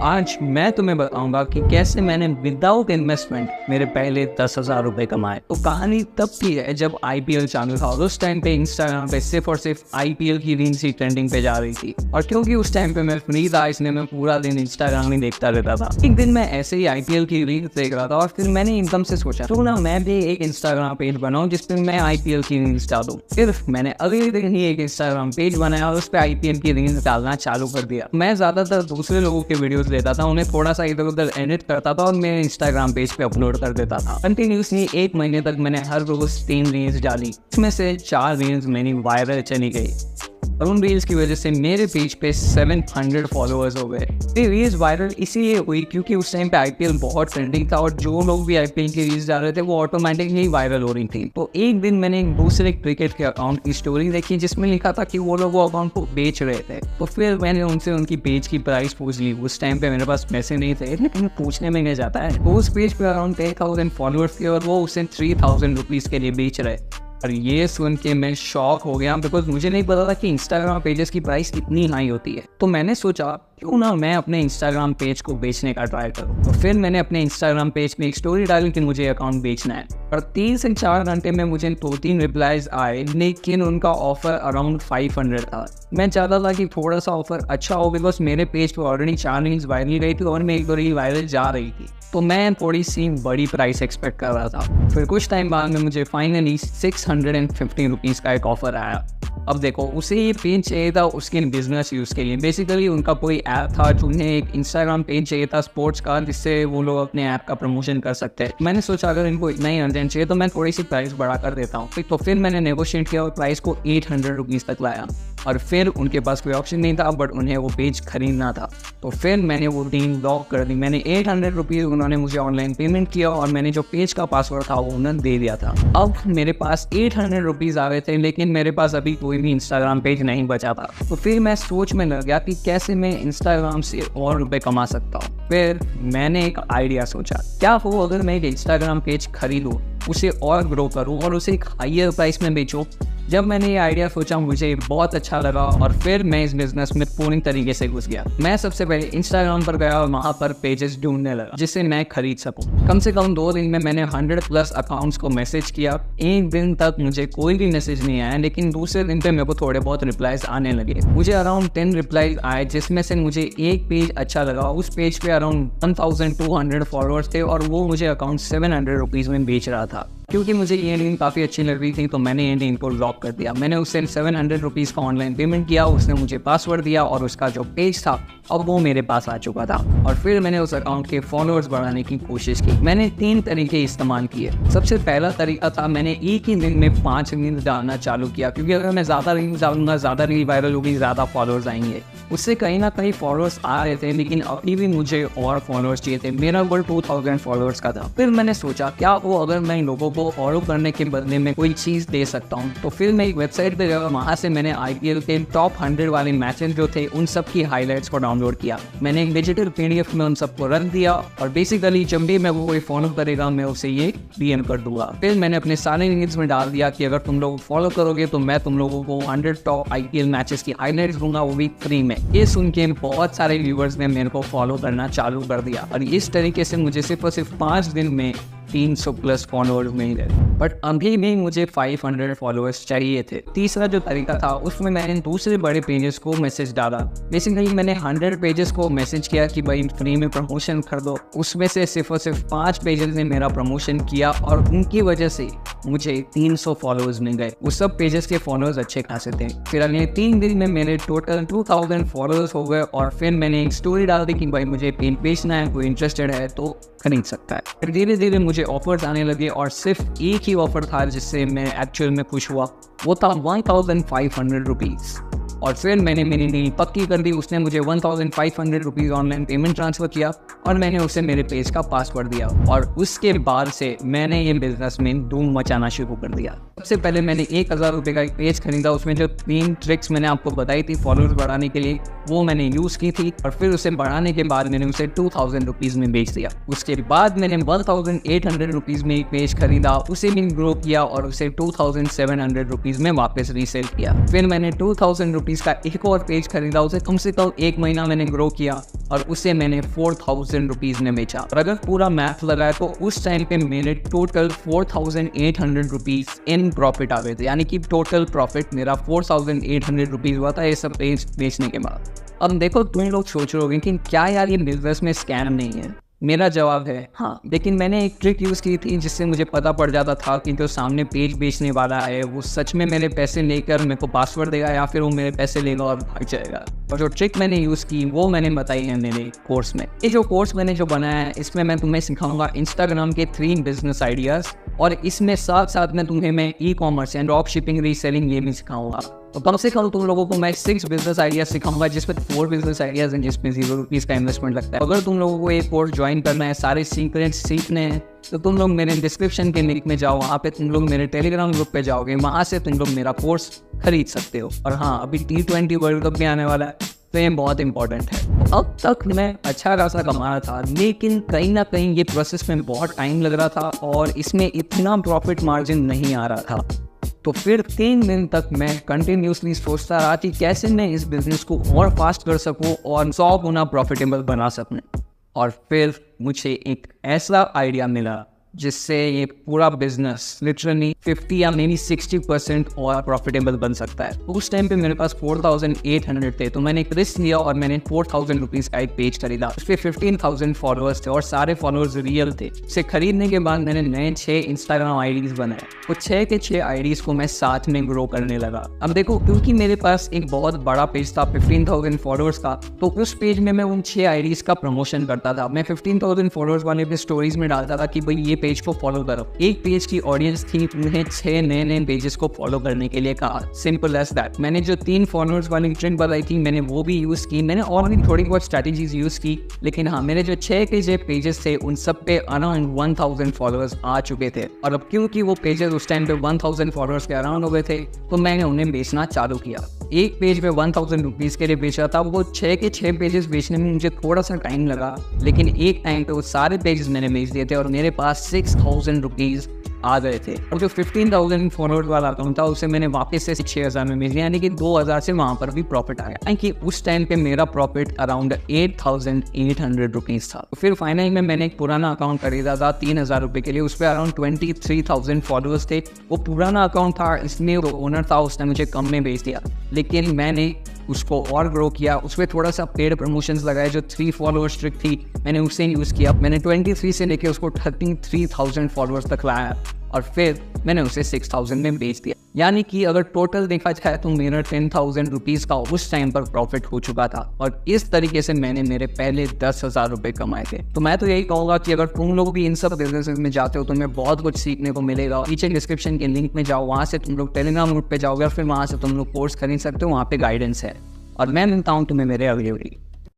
आज मैं तुम्हें बताऊंगा कि कैसे मैंने विदाउट इन्वेस्टमेंट मेरे पहले 10,000 रुपए कमाए। तो कहानी तब की है जब आईपीएल चालू था और उस टाइम पे इंस्टाग्राम पे सिर्फ और सिर्फ आईपीएल की रील्स ही ट्रेंडिंग पे जा रही थी। और क्योंकि उस टाइम पे मैं फ्री था इसलिए मैं पूरा दिन इंस्टाग्राम ही देखता रहता था। एक दिन मैं ऐसे ही आईपीएल की रील्स देख रहा था और फिर मैंने एकदम से सोचा तो ना मैं भी एक इंस्टाग्राम पेज बनाऊं जिसपे मैं आईपीएल की रील्स डालूं। फिर मैंने अगले दिन ही एक इंस्टाग्राम पेज बनाया और उस पर आईपीएल की रील्स डालना चालू कर दिया। मैं ज्यादातर दूसरे लोगों के वीडियोस लेता था, उन्हें थोड़ा सा इधर उधर एडिट करता था और मैं इंस्टाग्राम पेज पे अपलोड कर देता था। कंटिन्यूसली 1 महीने तक मैंने हर रोज 3 रील्स डाली, इसमें से 4 रील्स मेरी वायरल चली गई और उन रील्स की वजह से मेरे पेज पे 700 फॉलोअर्स हो गए। ये रील्स वायरल इसीलिए हुई क्योंकि उस टाइम पे आईपीएल बहुत ट्रेंडिंग था और जो लोग भी आईपीएल की रील्स डाल रहे थे वो ऑटोमेटिकली वायरल हो रही थी। तो एक दिन मैंने एक दूसरे क्रिकेट के अकाउंट की स्टोरी देखी जिसमें लिखा था कि वो लोग वो अकाउंट को बेच रहे थे। तो फिर मैंने उनसे उनकी पेज की प्राइस पूछ ली। उस टाइम पे मेरे पास पैसे नहीं थे लेकिन पूछने में नहीं जाता है। तो उस पेज पे अराउंड 10,000 फॉलोअर्स थे और वो उसे 3,000 रुपीज़ के लिए बेच रहे। और ये सुन के मैं शॉक हो गया बिकॉज मुझे नहीं पता था कि इंस्टाग्राम पेजेस की प्राइस इतनी हाई होती है। तो मैंने सोचा क्यों ना मैं अपने इंस्टाग्राम पेज को बेचने का ट्राई करूँ। तो फिर मैंने अपने इंस्टाग्राम पेज में एक स्टोरी डाली कि मुझे अकाउंट बेचना है और 3 से 4 घंटे में मुझे 2-3 रिप्लाईज आए लेकिन उनका ऑफर अराउंड 500 था। मैं चाहता था कि थोड़ा सा ऑफर अच्छा हो बिकॉज मेरे पेज पर ऑलरेडी 4 रील्स वायरल गई थी और मैं 1-2 रील वायरल जा रही थी। तो मैं थोड़ी सी बड़ी प्राइस एक्सपेक्ट कर रहा था। फिर कुछ टाइम बाद में मुझे फाइनली 650 रुपीज़ का एक ऑफर आया। अब देखो उसे ये पेज चाहिए था उसके बिजनेस यूज़ के लिए। बेसिकली उनका कोई ऐप था जो उन्हें एक इंस्टाग्राम पेज चाहिए था स्पोर्ट्स का जिससे वो लोग अपने ऐप का प्रमोशन कर सकते हैं। मैंने सोचा अगर इनको इतना ही अर्जेंट चाहिए तो मैं थोड़ी सी प्राइस बढ़ा कर देता हूँ। तो फिर मैंने नेगोशिएट किया और प्राइस को 800 रुपीज़ तक लाया और फिर उनके पास कोई ऑप्शन नहीं था बट उन्हें वो पेज खरीदना था। तो फिर मैंने वो डील लॉक कर दी। मैंने 800 रुपीज़ उन्होंने मुझे ऑनलाइन पेमेंट किया और मैंने जो पेज का पासवर्ड था वो उन्हें दे दिया था। अब मेरे पास 800 रुपीज़ आ गए थे लेकिन मेरे पास अभी कोई भी इंस्टाग्राम पेज नहीं बचा था। तो फिर मैं सोच में लग गया कि कैसे मैं इंस्टाग्राम से और रुपए कमा सकता हूँ। फिर मैंने एक आइडिया सोचा, क्या हो अगर मैं एक इंस्टाग्राम पेज खरीदूँ, उसे और ग्रो करूँ और उसे एक हायर प्राइस में बेचूँ। जब मैंने ये आइडिया सोचा मुझे बहुत अच्छा लगा और फिर मैं इस बिजनेस में पूरी तरीके से घुस गया। मैं सबसे पहले इंस्टाग्राम पर गया और वहाँ पर पेजेस ढूंढने लगा जिसे मैं खरीद सकूँ। कम से कम 2 दिन में मैंने 100+ अकाउंट्स को मैसेज किया। एक दिन तक मुझे कोई भी मैसेज नहीं आया लेकिन दूसरे दिन पे मेरे को थोड़े बहुत रिप्लाईज आने लगे। मुझे अराउंड 10 रिप्लाईज आए जिसमें से मुझे एक पेज अच्छा लगा। उस पेज पे अराउंड 1200 फॉलोअर्स थे और वो मुझे अकाउंट 700 रुपीज़ में बेच रहा था। क्योंकि मुझे ये रील काफ़ी अच्छी लग रही थी तो मैंने ये रील को लॉक कर दिया। मैंने उससे 700 रुपीज़ का ऑनलाइन पेमेंट किया, उसने मुझे पासवर्ड दिया और उसका जो पेज था अब वो मेरे पास आ चुका था। और फिर मैंने उस अकाउंट के फॉलोअर्स बढ़ाने की कोशिश की। मैंने 3 तरीके इस्तेमाल किए। सबसे पहला तरीका था मैंने एक ही दिन में 5 रील्स डालना चालू किया क्योंकि अगर मैं ज़्यादा रील्स डालूंगा ज़्यादा रील वायरल होगी, ज़्यादा फॉलोअर्स आएंगे। उससे कहीं ना कहीं फॉलोअर्स आ रहे थे लेकिन अभी भी मुझे और फॉलोअर्स चाहिए थे। मेरा गोल 2000 फॉलोअर्स का था। फिर मैंने सोचा क्या वो अगर मैं लोगों को फॉलो करने के बदले में कोई चीज़ दे सकता हूँ। तो फिर मैं एक वेबसाइट पे गया, वहाँ से मैंने आईपीएल के टॉप 100 वाले मैचेस जो थे उन सब की हाईलाइट्स को डाउनलोड किया। मैंने एक डिजिटल पीडीएफ में उन सबको रख दिया और बेसिकली जब भी मैं वो कोई फॉलो करेगा मैं उसे ये डीएम कर दूंगा। फिर मैंने अपने सारे रील्स में डाल दिया कि अगर तुम लोग फॉलो करोगे तो मैं तुम लोगों को 100 टॉप आईपीएल मैचेस की हाईलाइट्स दूंगा, वो भी फ्री में। ये सुन के बहुत सारे व्यूअर्स ने मेरे को फॉलो करना चालू कर दिया और इस तरीके से मुझे सिर्फ और सिर्फ 5 दिन में 300+ फॉलोअर्स मिल गए। बट अभी भी मुझे 500 फॉलोअर्स चाहिए थे। तीसरा जो तरीका था उसमें मैंने दूसरे बड़े पेजेस को मैसेज डाला। बेसिकली मैंने 100 पेजेस को मैसेज किया कि भाई फ्री में प्रमोशन कर दो। उसमें से सिर्फ और सिर्फ 5 पेजेस ने मेरा प्रमोशन किया और उनकी वजह से मुझे 300 फॉलोअर्स मिल गए। उस सब पेजेस के फॉलोअर्स अच्छे खासे थे। फिर अगले 3 दिन में मेरे टोटल 2000 फॉलोअर्स हो गए और फिर मैंने एक स्टोरी डाल दी कि भाई मुझे पेज बेचना है, कोई इंटरेस्टेड है तो खरीद सकता है। फिर धीरे धीरे मुझे ऑफर्स आने लगे और सिर्फ एक ही ऑफर था जिससे मैं एक्चुअल में खुश हुआ, वो था 1500 रुपीज़। और फिर मैंने मेरी डील पक्की कर दी। उसने मुझे 1500 रुपीज़ ऑनलाइन पेमेंट ट्रांसफ़र किया और मैंने उसे मेरे पेज का पासवर्ड दिया और उसके बाद से मैंने ये बिजनेस में धूम मचाना शुरू कर दिया। सबसे पहले मैंने 1000 रुपये का एक पेज खरीदा। उसमें जो 3 ट्रिक्स मैंने आपको बताई थी फॉलोअर्स बढ़ाने के लिए वो मैंने यूज़ की थी और फिर उसे बढ़ाने के बाद मैंने उसे 2000 रुपीज़ में बेच दिया। उसके बाद मैंने 1800 रुपीज़ में एक पेज खरीदा, उसे भी ग्रो किया और उसे 2700 रुपीज़ में वापस रीसेल किया। फिर मैंने 2000 रुपीज़ का एक और पेज खरीदा, उसे कम से कम 1 महीना मैंने ग्रो किया और उसे मैंने 4000 रुपीज़ में बेचा। और अगर पूरा मैथ लगाया तो उस टाइम पे मेरे टोटल 4800 रुपीज़ इन प्रॉफिट आ गए थे, यानी कि टोटल प्रॉफिट मेरा 4800 रुपीज़ हुआ था ये सब पेज बेचने के बाद। अब देखो तुम लोग सोच रहे होगे कि क्या यार ये बिजनेस में स्कैम नहीं है। मेरा जवाब है हाँ, लेकिन मैंने एक ट्रिक यूज़ की थी जिससे मुझे पता पड़ जाता था कि जो सामने पेज बेचने वाला है वो सच में मेरे पैसे लेकर मेरे को पासवर्ड देगा या फिर वो मेरे पैसे लेगा और भाग जाएगा। और जो ट्रिक मैंने यूज़ की वो मैंने बताई है मेरे कोर्स में। ये जो कोर्स मैंने जो बनाया है इसमें मैं तुम्हें सिखाऊंगा इंस्टाग्राम के 3 बिजनेस आइडियाज़, और इसमें साथ साथ में तुम्हें मैं e-commerce and drop shipping reselling ये भी सिखाऊंगा। तो कम से कम तुम लोगों को मैं 6 बिजनेस आइडियाज सिखाऊंगा जिसमें 4 बिजनेस आइडियाज हैं जिसमें 0 रुपीज़ का इन्वेस्टमेंट लगता है। अगर तुम लोगों को ये कोर्स ज्वाइन करना है, सारे सीक्रेट्स सीखने हैं, तो तुम लोग मेरे डिस्क्रिप्शन के लिंक में जाओ, वहाँ पे तुम लोग मेरे टेलीग्राम ग्रुप पे जाओगे, वहाँ से तुम लोग मेरा कोर्स खरीद सकते हो। और हाँ, अभी T20 वर्ल्ड कप भी आने वाला है तो ये बहुत इंपॉर्टेंट है। अब तक मैं अच्छा खासा कमा रहा था, लेकिन कहीं ना कहीं ये प्रोसेस में बहुत टाइम लग रहा था और इसमें इतना प्रॉफिट मार्जिन नहीं आ रहा था। तो फिर 3 दिन तक मैं कंटिन्यूसली सोचता रहा कि कैसे मैं इस बिज़नेस को और फास्ट कर सकूं और 100 गुना प्रॉफिटेबल बना सकूं। और फिर मुझे एक ऐसा आइडिया मिला जिससे ये पूरा बिजनेस लिटरली 50 या मे बी 60% और प्रॉफिटेबल बन सकता है। उस टाइम पे मेरे पास 4800 थे, तो मैंने एक रिस्क लिया और मैंने 4000 रुपीज़ का एक पेज खरीदा। उस पर 15000 फॉलोअर्स थे और सारे फॉलोअर्स रियल थे। इसे खरीदने के बाद मैंने नए 6 इंस्टाग्राम आईडीज़ बनाए। वो 6 के 6 आईडीज़ को मैं साथ में ग्रो करने लगा। अब देखो, क्योंकि मेरे पास एक बहुत बड़ा पेज था 15000 फॉलोअर्स का, तो उस पेज में मैं उन 6 आईडीज़ का प्रमोशन करता था। मैं 15000 फॉलोअर्स वाले अपने स्टोरीज में डालता था कि भाई ये पेज को फॉलो करो। एक पेज की ऑडियंस थी, उन्हें 6 नए पेजेस को फॉलो करने के लिए कहा। Simple as that. मैंने जो 3 फॉलोअर्स वाली ट्रिक बताई थी मैंने वो भी यूज़ की। मैंने और भी थोड़ी बहुत स्ट्रैटेजीज यूज़ की, लेकिन हाँ, मेरे जो 6 के जो पेजेस थे उन सब पे अराउंड 1000 फॉलोअर्स आ चुके थे। और अब क्योंकि वो पेजेस उस टाइम पे 1000 फॉलोअर्स के अराउंड हो गए थे, तो मैंने उन्हें बेचना चालू किया। एक पेज में 1000 रुपीज़ के लिए बेचा था। वो 6 के 6 पेजेस बेचने में मुझे थोड़ा सा टाइम लगा, लेकिन एक टाइम पे वो सारे पेजेस मैंने बेच दिए थे और मेरे पास 6000 रुपीज़ आ गए थे। और जो 15000 फॉलोअर्स वाला अकाउंट था उसे मैंने वापस से 6000 में बेच दिया, यानी कि 2000 से वहाँ पर भी प्रॉफिट आ गया। यानी कि उस टाइम पे मेरा प्रॉफिट अराउंड 8800 रुपीज़ था। फिर फाइनली में मैंने एक पुराना अकाउंट खरीदा था 3000 रुपये के लिए। उस पर अराउंड 23000 फॉलोअर्स थे। वो पुराना अकाउंट था, इसलिए वो ओनर था, उसने मुझे कम में बेच दिया, लेकिन मैंने उसको और ग्रो किया। उसमें थोड़ा सा पेड प्रमोशंस लगाए। जो 3 फॉलोअर्स ट्रिक थी मैंने उसे यूज़ किया। मैंने 23 से लेके उसको 33000 फॉलोअर्स तक लाया और फिर मैंने उसे 6000 में बेच दिया। यानी कि अगर टोटल देखा जाए तो मेरा 10000 रुपीज़ का उस टाइम पर प्रॉफिट हो चुका था। और इस तरीके से मैंने मेरे पहले 10,000 रुपये कमाए थे। तो मैं तो यही कहूँगा कि अगर तुम लोग भी इन सब बिजनेस में जाते हो तो तुम्हें बहुत कुछ सीखने को मिलेगा। नीचे डिस्क्रिप्शन के लिंक में जाओ, वहाँ से तुम लोग टेलीग्राम ग्रुप पे जाओगे और फिर वहाँ से तुम लोग कोर्स खरीद सकते हो, वहाँ पे गाइडेंस है। और मैं मिलता हूँ तुम्हें मेरे अगले वीडियो।